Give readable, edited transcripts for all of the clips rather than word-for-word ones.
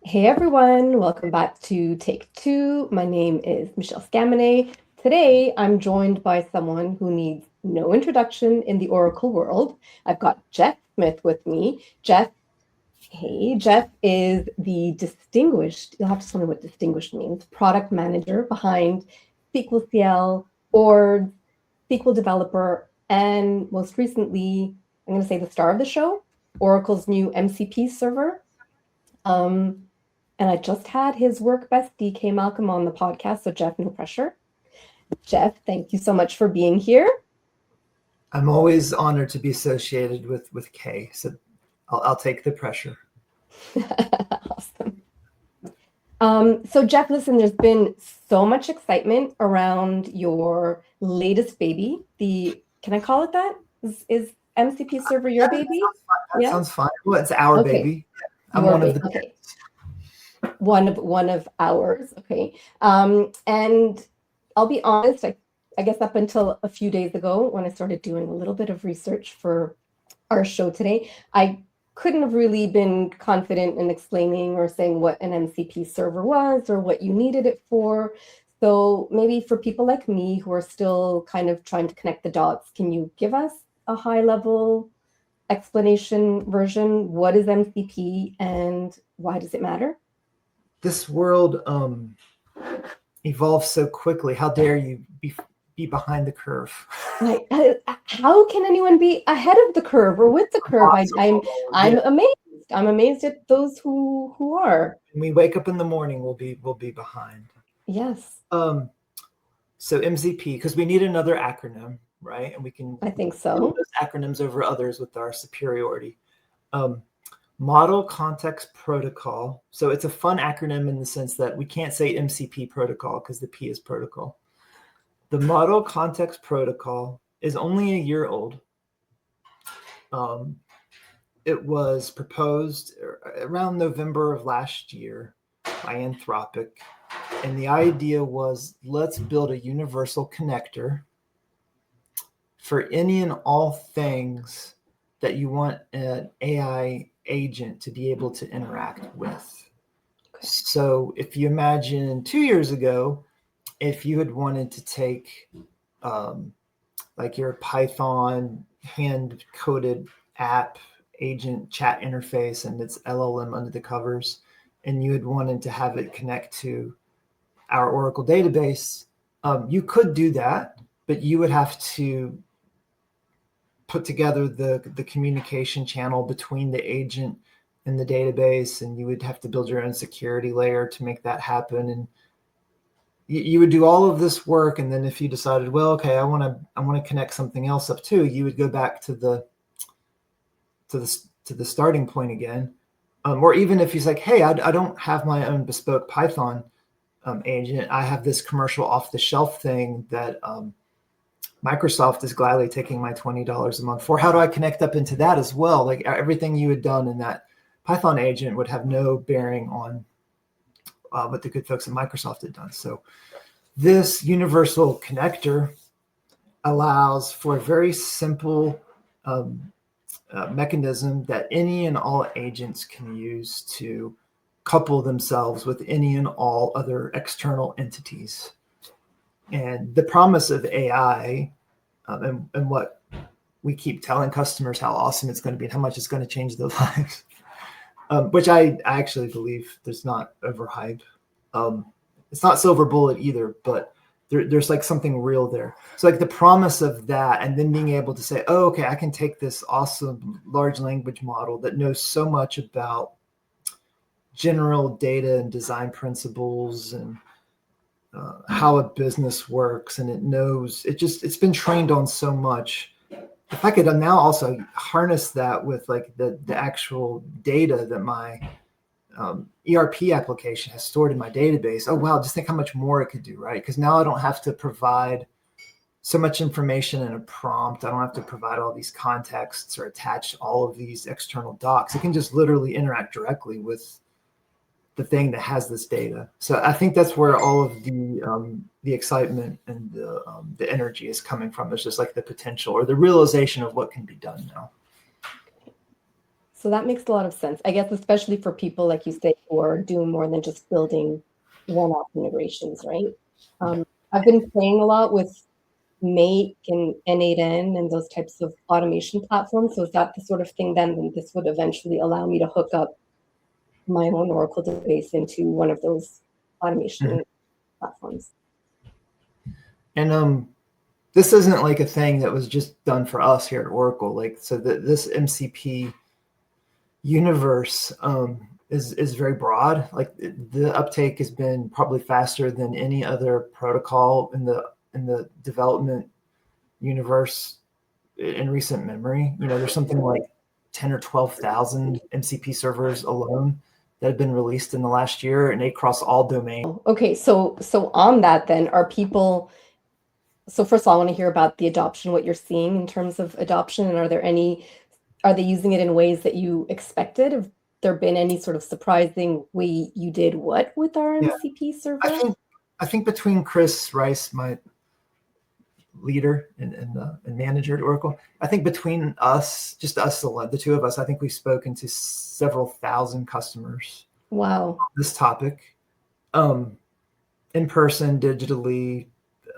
Hey everyone, welcome back to Take Two. My name is Michelle Skamene. Today I'm joined by someone who needs no introduction in the Oracle world. I've got Jeff Smith with me. Jeff is the distinguished, you'll have to tell me what distinguished means, product manager behind SQLcl, Ords, SQL developer, and most recently, I'm going to say the star of the show, Oracle's new MCP server. Um, and I just had his work bestie, K Malcolm, on the podcast. So, Jeff, no pressure. Jeff, thank you so much for being here. I'm always honored to be associated with Kay, so I'll take the pressure. Awesome. So, Jeff, listen, there's been so much excitement around your latest baby. Can I call it that? Is MCP Server your baby? That sounds fine. Well, it's our baby. I'm one of the okay. One of ours. Okay. And I'll be honest, I guess up until a few days ago, when I started doing a little bit of research for our show today, I couldn't have really been confident in explaining or saying what an MCP server was or what you needed it for. So maybe for people like me who are still kind of trying to connect the dots, can you give us a high level explanation version? What is MCP and why does it matter? This world evolves so quickly. How dare you be behind the curve? Like, how can anyone be ahead of the curve or with the curve? I'm amazed. I'm amazed at those who are. When we wake up in the morning, we'll be behind. Yes. So MCP, because we need another acronym, right? And we can. I think so. Those acronyms over others with our superiority. Model Context Protocol. So it's a fun acronym in the sense that we can't say MCP protocol because the P is protocol. The Model Context Protocol is only a year old. It was proposed around November of last year by Anthropic. And the idea was, let's build a universal connector for any and all things that you want an AI agent to be able to interact with. Okay. So if you imagine 2 years ago, if you had wanted to take like your Python hand-coded app agent chat interface and its LLM under the covers, and you had wanted to have it connect to our Oracle database, you could do that, but you would have to put together the communication channel between the agent and the database, and you would have to build your own security layer to make that happen. And you would do all of this work, and then if you decided, well, okay, I want to connect something else up too, you would go back to the starting point again. Or even if he's like, hey, I don't have my own bespoke Python agent, I have this commercial off-the-shelf thing that Microsoft is gladly taking my $20 a month for. How do I connect up into that as well? Like everything you had done in that Python agent would have no bearing on what the good folks at Microsoft had done. So this universal connector allows for a very simple mechanism that any and all agents can use to couple themselves with any and all other external entities. And the promise of AI and what we keep telling customers how awesome it's going to be and how much it's going to change their lives, which I actually believe there's not overhype. It's not silver bullet either, but there's like something real there. So like the promise of that, and then being able to say, oh, okay, I can take this awesome large language model that knows so much about general data and design principles and how a business works, and it's been trained on so much. If I could now also harness that with like the actual data that my ERP application has stored in my database, oh wow, just think how much more it could do, right? Because now I don't have to provide so much information in a prompt. I don't have to provide all these contexts or attach all of these external docs. It can just literally interact directly with the thing that has this data. So I think that's where all of the excitement and the energy is coming from. It's just like the potential or the realization of what can be done now. So that makes a lot of sense. I guess especially for people like you say who are doing more than just building one-off integrations, right? I've been playing a lot with Make and N8N and those types of automation platforms. So is that the sort of thing then this would eventually allow me to hook up my own Oracle database into one of those automation platforms? And this isn't like a thing that was just done for us here at Oracle. Like, so this MCP universe is very broad. Like the uptake has been probably faster than any other protocol in the development universe in recent memory. There's something like 10 or 12,000 MCP servers alone that have been released in the last year, and they cross all domains. Okay, so on that then, are people, so first of all, I want to hear about the adoption, what you're seeing in terms of adoption, and are they using it in ways that you expected? Have there been any sort of surprising way you did what with our MCP server? I think between Chris Rice, my leader and manager at Oracle, I think between us, just us, the two of us, I think we've spoken to several thousand customers. Wow. This topic, in person, digitally,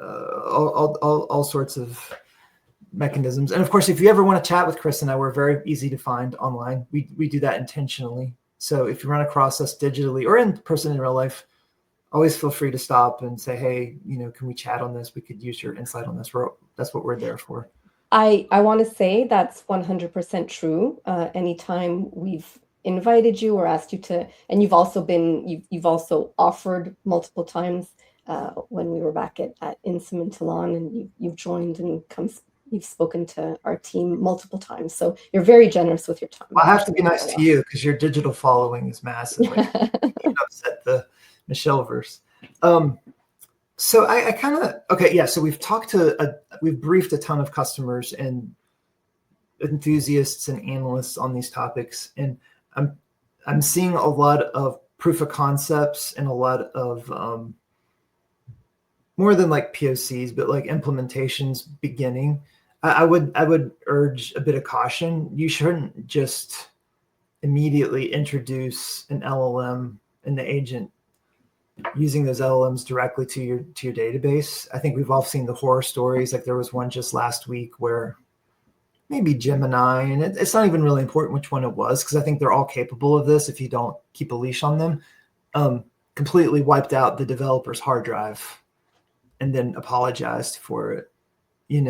all sorts of mechanisms. And of course, if you ever want to chat with Chris and I, we're very easy to find online. We do that intentionally. So if you run across us digitally or in person in real life, always feel free to stop and say, hey, can we chat on this? We could use your insight on this. That's what we're there for. I want to say that's 100% true. Anytime we've invited you or asked you to, and you've also offered multiple times when we were back at Insim in Toulon, and you've joined and you've spoken to our team multiple times. So you're very generous with your time. Well, I have to be nice to you because your digital following is massive. Like, you can upset the Michelle-verse. So I kind of, okay, yeah. So we've briefed a ton of customers and enthusiasts and analysts on these topics, and I'm seeing a lot of proof of concepts and a lot of more than like POCs, but like implementations beginning. I would urge a bit of caution. You shouldn't just immediately introduce an LLM and the agent using those LLMs directly to your database. I think we've all seen the horror stories. Like there was one just last week where maybe Gemini, and it's not even really important which one it was because I think they're all capable of this if you don't keep a leash on them, completely wiped out the developer's hard drive and then apologized for it. The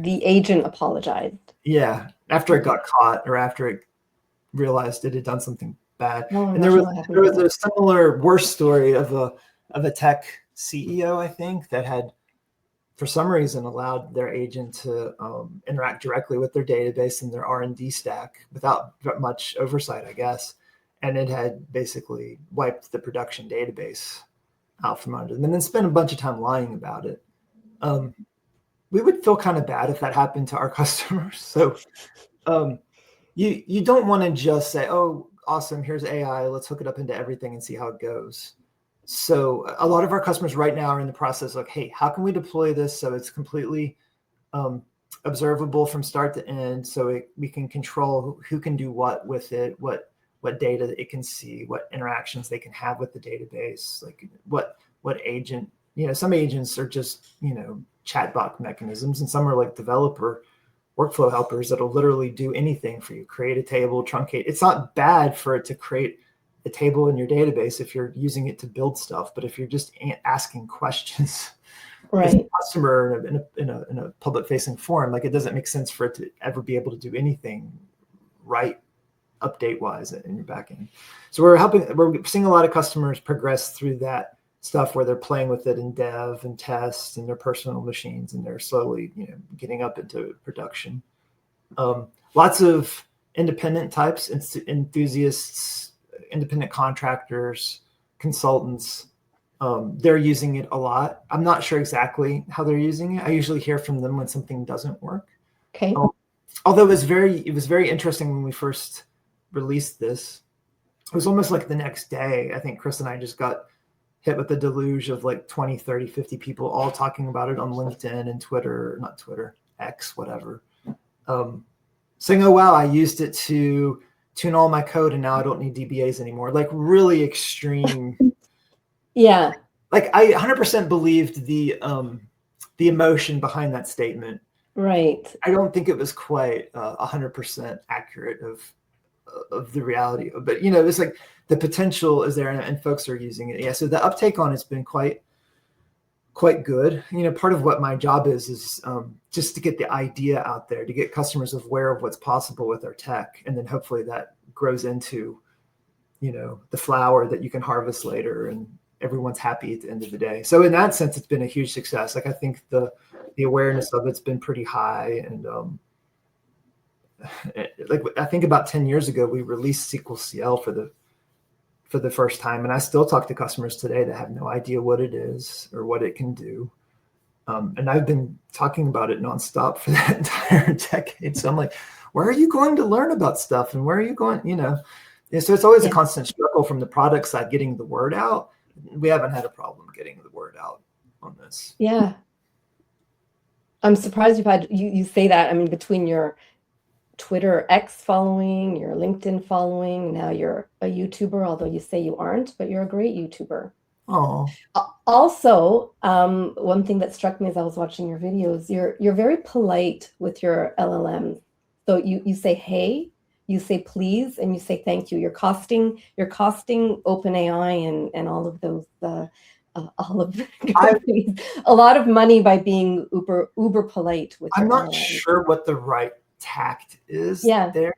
agent apologized. Yeah, after it got caught or after it realized it had done something bad. Oh, and there was a similar worse story of a tech CEO, I think, that had for some reason allowed their agent to interact directly with their database and their R&D stack without much oversight, I guess. And it had basically wiped the production database out from under them and then spent a bunch of time lying about it. We would feel kind of bad if that happened to our customers. So you don't want to just say, oh, awesome, here's AI, let's hook it up into everything and see how it goes. So a lot of our customers right now are in the process like, hey, how can we deploy this so it's completely observable from start to end, so we can control who can do what with it, what data it can see, what interactions they can have with the database, like what agent, some agents are just, chatbot mechanisms, and some are like developer workflow helpers that'll literally do anything for you, create a table, truncate. It's not bad for it to create a table in your database if you're using it to build stuff, but if you're just asking questions as a customer in a public facing forum, like it doesn't make sense for it to ever be able to do anything right update wise in your backend. So we're seeing a lot of customers progress through that stuff where they're playing with it in dev and test and their personal machines, and they're slowly getting up into production. Lots of independent types, enthusiasts, independent contractors, consultants, they're using it a lot. I'm not sure exactly how they're using it. I usually hear from them when something doesn't work. Okay. Although it was very interesting when we first released this. It was almost like the next day, I think Chris and I just got hit with a deluge of like 20, 30, 50 people all talking about it on LinkedIn and Twitter, not Twitter, X, whatever. saying, oh, wow, I used it to tune all my code and now I don't need DBAs anymore. Like really extreme. Yeah. Like I 100% believed the emotion behind that statement. Right. I don't think it was quite 100% accurate of the reality. But, you know, it's like the potential is there and folks are using it. Yeah. So the uptake on it's been quite good. You know, part of what my job is just to get the idea out there, to get customers aware of what's possible with our tech. And then hopefully that grows into, you know, the flower that you can harvest later and everyone's happy at the end of the day. So in that sense, it's been a huge success. Like I think the awareness of it's been pretty high. And like I think about 10 years ago, we released SQLcl for the first time. And I still talk to customers today that have no idea what it is or what it can do. And I've been talking about it nonstop for that entire decade. So I'm like, where are you going to learn about stuff? And where are you going, you know? And so it's always a constant struggle from the product side, getting the word out. We haven't had a problem getting the word out on this. Yeah. I'm surprised you say that. I mean, between your Twitter X following, your LinkedIn following, now you're a YouTuber, although you say you aren't, but you're a great YouTuber. Oh. Also, one thing that struck me as I was watching your videos, you're very polite with your LLMs. So you say hey, you say please, and you say thank you. You're costing OpenAI and all of those all of the companies a lot of money by being uber polite with your I'm not LLMs. sure what the right tact is Yeah. there,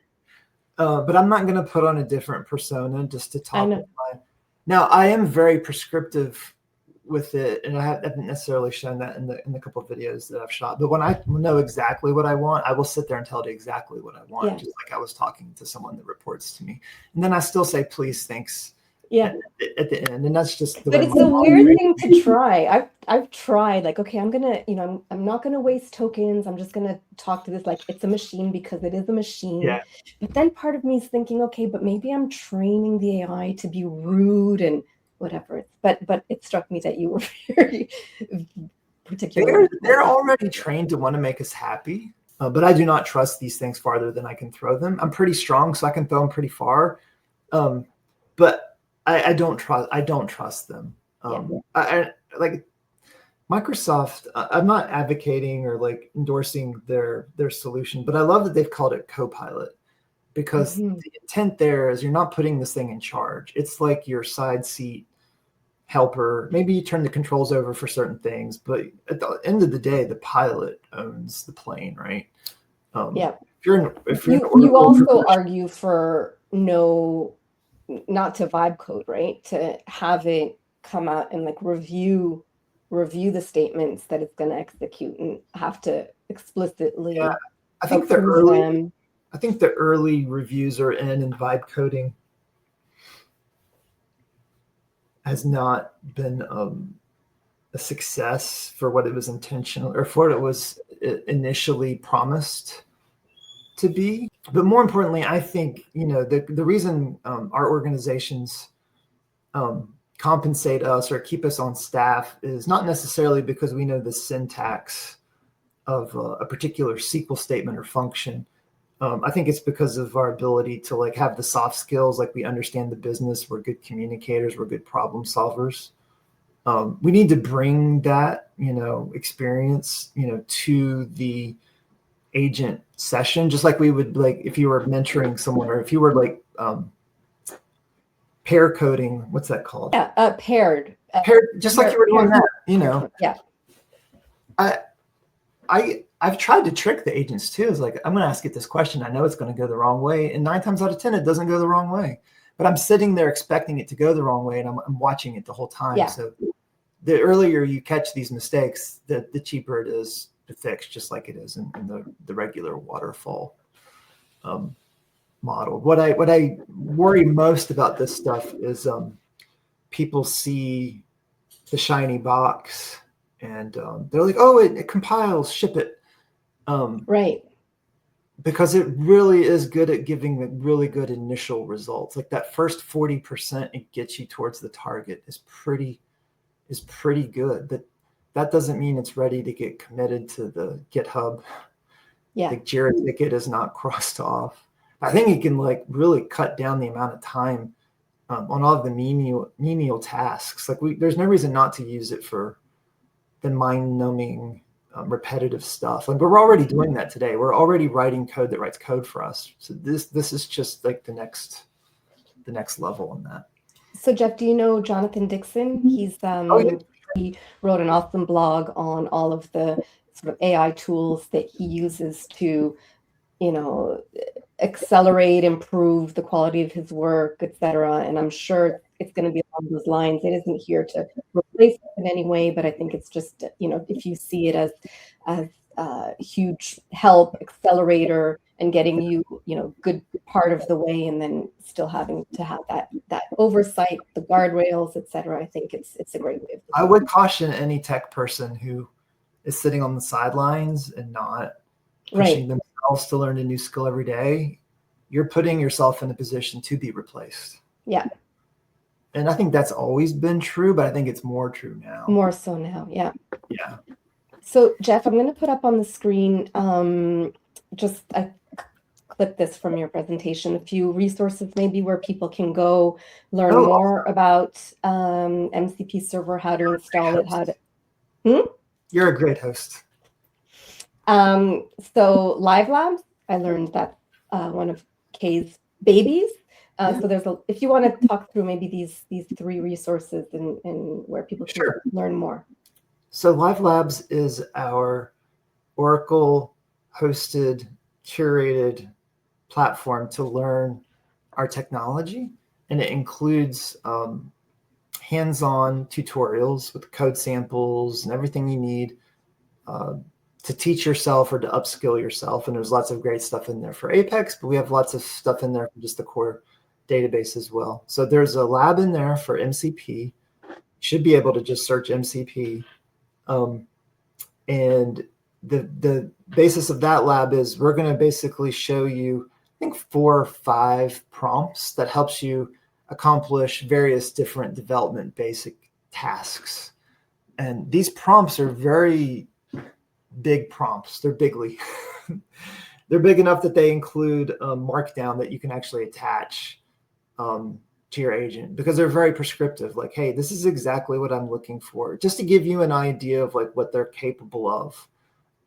but I'm not going to put on a different persona just to top it. Now, I am very prescriptive with it, and I haven't necessarily shown that in the couple of videos that I've shot. But when I know exactly what I want, I will sit there and tell it exactly what I want, just like I was talking to someone that reports to me. And then I still say, please, thanks. Yeah. At the end, and that's just the but way it's a weird thing to try. I've tried, like, okay, I'm gonna, you know, I'm not gonna waste tokens. I'm just gonna talk to this like it's a machine because it is a machine. Yeah. But then part of me is thinking, okay, but maybe I'm training the AI to be rude and whatever. But it struck me that you were very particular. They're already trained to want to make us happy. But I do not trust these things farther than I can throw them. I'm pretty strong, so I can throw them pretty far. But I don't trust them. I like Microsoft. I'm not advocating or like endorsing their solution, but I love that they've called it Copilot, because the intent there is you're not putting this thing in charge. It's like your side seat helper. Maybe you turn the controls over for certain things, but at the end of the day, the pilot owns the plane, right? If you also argue for not to vibe code, right? To have it come out and like review the statements that it's going to execute and have to explicitly I think the early reviews are in, and vibe coding has not been a success for what it was intentional or for what it was initially promised to be. But more importantly, I think, you know, the reason our organizations compensate us or keep us on staff is not necessarily because we know the syntax of a particular SQL statement or function. I think it's because of our ability to like have the soft skills, like we understand the business, we're good communicators, we're good problem solvers. We need to bring that, you know, experience, you know, to the agent session, just like we would like if you were mentoring someone or if you were like pair coding. What's that called? Paired, just like you were doing that, you know. I've tried to trick the agents too. It's like, I'm going to ask it this question. I know it's going to go the wrong way. And 9 times out of 10, it doesn't go the wrong way. But I'm sitting there expecting it to go the wrong way. And I'm watching it the whole time. So the earlier you catch these mistakes, the cheaper it is to fix, just like it is in the regular waterfall model. What I worry most about this stuff is people see the shiny box and they're like, oh, it compiles, ship it. Right. Because it really is good at giving the really good initial results. Like that first 40% it gets you towards the target is pretty good. That doesn't mean it's ready to get committed to the GitHub Yeah. The Jira ticket is not crossed off. I think it can like really cut down the amount of time on all of the menial tasks. Like there's no reason not to use it for the mind-numbing, repetitive stuff. Like we're already doing that today. We're already writing code that writes code for us. So this is just like the next level in that. So Jeff, do you know Jonathan Dixon? He's he wrote an awesome blog on all of the sort of AI tools that he uses to, you know, accelerate, improve the quality of his work, etc. And I'm sure it's going to be along those lines. It isn't here to replace it in any way, but I think it's just, you know, if you see it as huge help, accelerator, and getting you, you know, good part of the way, and then still having to have that oversight, the guardrails, etc. I think it's a great way. I would caution any tech person who is sitting on the sidelines and not pushing themselves to learn a new skill every day. You're putting yourself in a position to be replaced. Yeah. And I think that's always been true, but I think it's more true now. More so now, yeah. Yeah. So Jeff, I'm going to put up on the screen, I clipped this from your presentation, a few resources maybe where people can go learn more about MCP Server, how to install it, how to... You're a great host. So Live Labs, I learned that one of Kay's babies. So there's if you want to talk through maybe these three resources and where people can learn more. So Live Labs is our Oracle hosted, curated platform to learn our technology. And it includes hands-on tutorials with code samples and everything you need to teach yourself or to upskill yourself. And there's lots of great stuff in there for APEX, but we have lots of stuff in there for just the core database as well. So there's a lab in there for MCP. You should be able to just search MCP. And the basis of that lab is we're going to basically show you, I think, 4 or 5 prompts that helps you accomplish various different development basic tasks. And these prompts are very big prompts. They're bigly. They're big enough that they include markdown that you can actually attach to your agent, because they're very prescriptive. Like, hey, this is exactly what I'm looking for, just to give you an idea of like what they're capable of.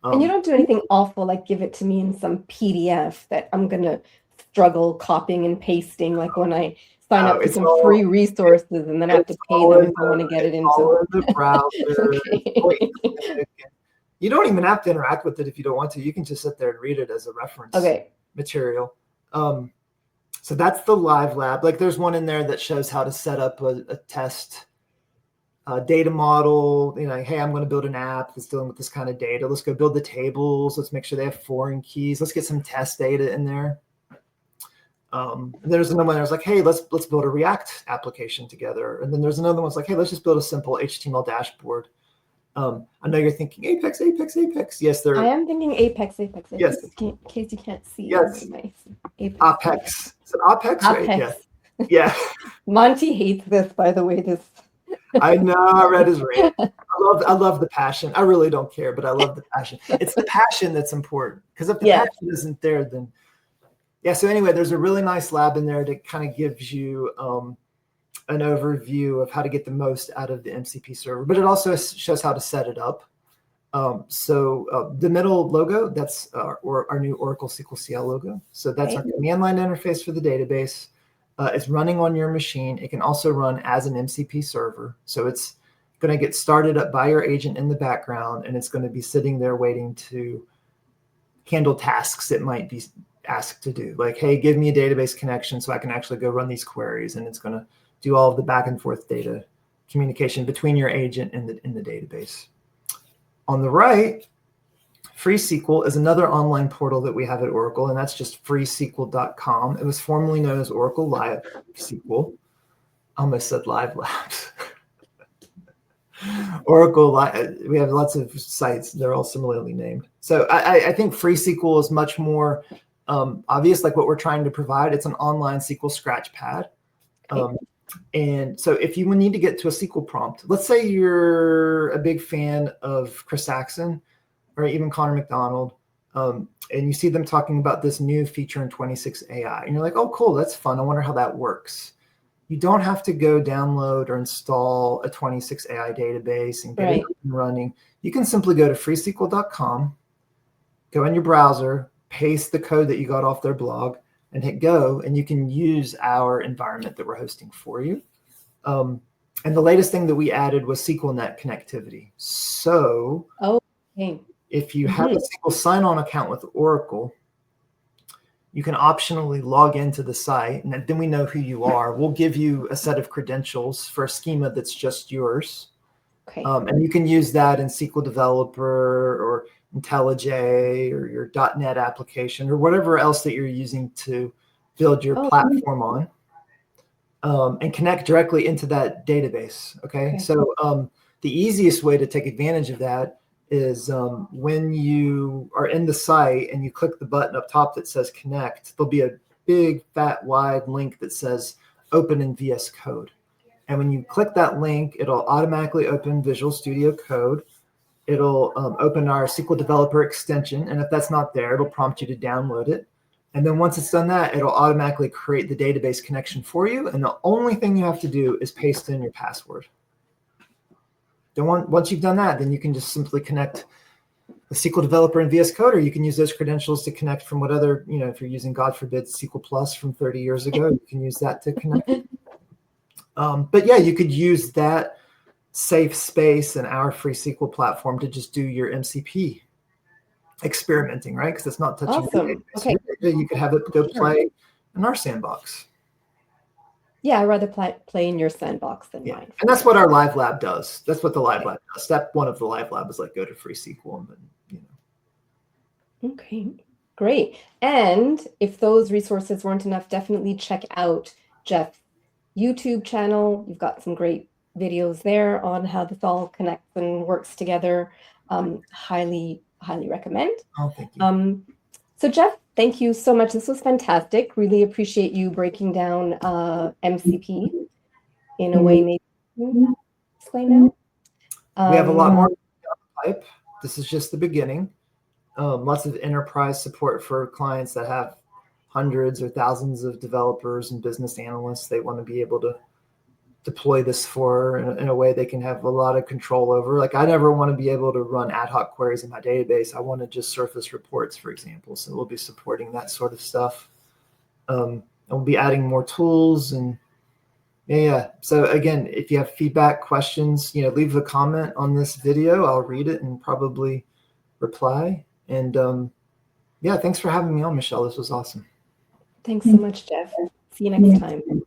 And you don't do anything awful, like give it to me in some PDF that I'm going to struggle copying and pasting, like when I sign up for some free resources and then I have to pay them if I want to get it into the browser. You don't even have to interact with it if you don't want to. You can just sit there and read it as a reference material. So that's the Live Lab. Like there's one in there that shows how to set up a test data model. You know, hey, I'm going to build an app that's dealing with this kind of data. Let's go build the tables. Let's make sure they have foreign keys. Let's get some test data in there. And there's another one that was like, hey, let's build a React application together. And then there's another one that's like, hey, let's just build a simple HTML dashboard. I know you're thinking Apex. Yes, I am thinking Apex. Yes. In case you can't see. Yes. Nice. APEX. Is it APEX? APEX. Right? Yeah. Monty hates this, by the way. This. I know. I read his rant. I love the passion. I really don't care, but I love the passion. It's the passion that's important, because if the passion isn't there, then So anyway, there's a really nice lab in there that kind of gives you an overview of how to get the most out of the MCP server, but it also shows how to set it up. So the middle logo, that's our new Oracle SQLcl logo. So that's our command line interface for the database. It's running on your machine. It can also run as an MCP server. So it's going to get started up by your agent in the background, and it's going to be sitting there waiting to handle tasks it might be asked to do. Like, hey, give me a database connection so I can actually go run these queries, and it's going to do all of the back and forth data communication between your agent and in the database. On the right, FreeSQL is another online portal that we have at Oracle, and that's just freesql.com. It was formerly known as Oracle Live SQL. I almost said Live Labs. Oracle Live, we have lots of sites. They're all similarly named. So I think FreeSQL is much more obvious, like what we're trying to provide. It's an online SQL scratch pad. And so if you need to get to a SQL prompt, let's say you're a big fan of Chris Saxon or even Connor McDonald, and you see them talking about this new feature in 26 AI, and you're like, oh, cool, that's fun. I wonder how that works. You don't have to go download or install a 26 AI database and get it up and running. You can simply go to freesql.com, go in your browser, paste the code that you got off their blog, and hit go, and you can use our environment that we're hosting for you. And the latest thing that we added was SQLnet connectivity. So if you have a SQL sign-on account with Oracle, you can optionally log into the site, and then we know who you are. We'll give you a set of credentials for a schema that's just yours. And you can use that in SQL Developer or IntelliJ or your .NET application or whatever else that you're using to build your platform on. And connect directly into that database. Okay. So the easiest way to take advantage of that is when you are in the site and you click the button up top that says connect, there'll be a big, fat, wide link that says open in VS Code. And when you click that link, it'll automatically open Visual Studio Code. It'll open our SQL Developer extension. And if that's not there, it'll prompt you to download it. And then once it's done that, it'll automatically create the database connection for you. And the only thing you have to do is paste in your password. Then once you've done that, then you can just simply connect the SQL Developer in VS Code, or you can use those credentials to connect from whatever, if you're using, God forbid, SQL Plus from 30 years ago, you can use that to connect. But yeah, you could use that safe space in our free SQL platform to just do your MCP experimenting, right? Because it's not touching the database. You could have it go play in our sandbox. Yeah, I'd rather play in your sandbox than mine. And that's what our live lab does. That's what the live lab does. Step one of the live lab is like go to free SQL and then, Okay, great. And if those resources weren't enough, definitely check out Jeff's YouTube channel. You've got some great videos there on how this all connects and works together. Highly recommend. Oh, thank you. So Jeff, thank you so much. This was fantastic. Really appreciate you breaking down MCP in a way maybe you can explain now. We have a lot more pipe. This is just the beginning. Lots of enterprise support for clients that have hundreds or thousands of developers and business analysts. They want to be able to deploy this for in a way they can have a lot of control over. Like I never want to be able to run ad hoc queries in my database. I want to just surface reports, for example. So we'll be supporting that sort of stuff. And we'll be adding more tools and So again, if you have feedback, questions, leave a comment on this video. I'll read it and probably reply. And thanks for having me on, Michelle. This was awesome. Thanks so much, Jeff. See you next time.